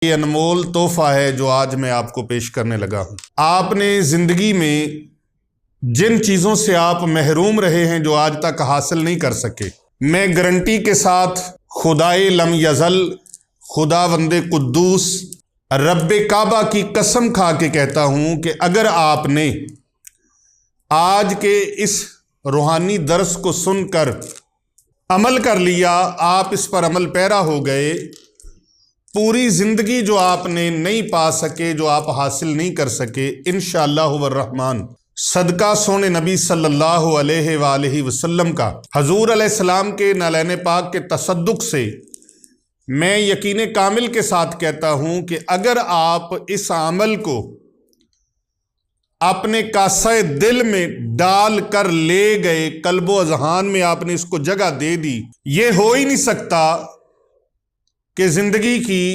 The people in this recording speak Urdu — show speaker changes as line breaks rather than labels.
یہ انمول تحفہ ہے جو آج میں آپ کو پیش کرنے لگا ہوں۔ آپ نے زندگی میں جن چیزوں سے آپ محروم رہے ہیں جو آج تک حاصل نہیں کر سکے، میں گارنٹی کے ساتھ خدائے لم یزل، خداوند قدوس رب کعبہ کی قسم کھا کے کہتا ہوں کہ اگر آپ نے آج کے اس روحانی درس کو سن کر عمل کر لیا، آپ اس پر عمل پیرا ہو گئے، پوری زندگی جو آپ نے نہیں پا سکے، جو آپ حاصل نہیں کر سکے، انشاءاللہ الرحمن صدقہ سونے نبی صلی اللہ علیہ وآلہ وسلم کا، حضور علیہ السلام کے نالین پاک کے تصدق سے میں یقین کامل کے ساتھ کہتا ہوں کہ اگر آپ اس عمل کو اپنے کاسہ دل میں ڈال کر لے گئے، قلب و اذہان میں آپ نے اس کو جگہ دے دی، یہ ہو ہی نہیں سکتا کہ زندگی کی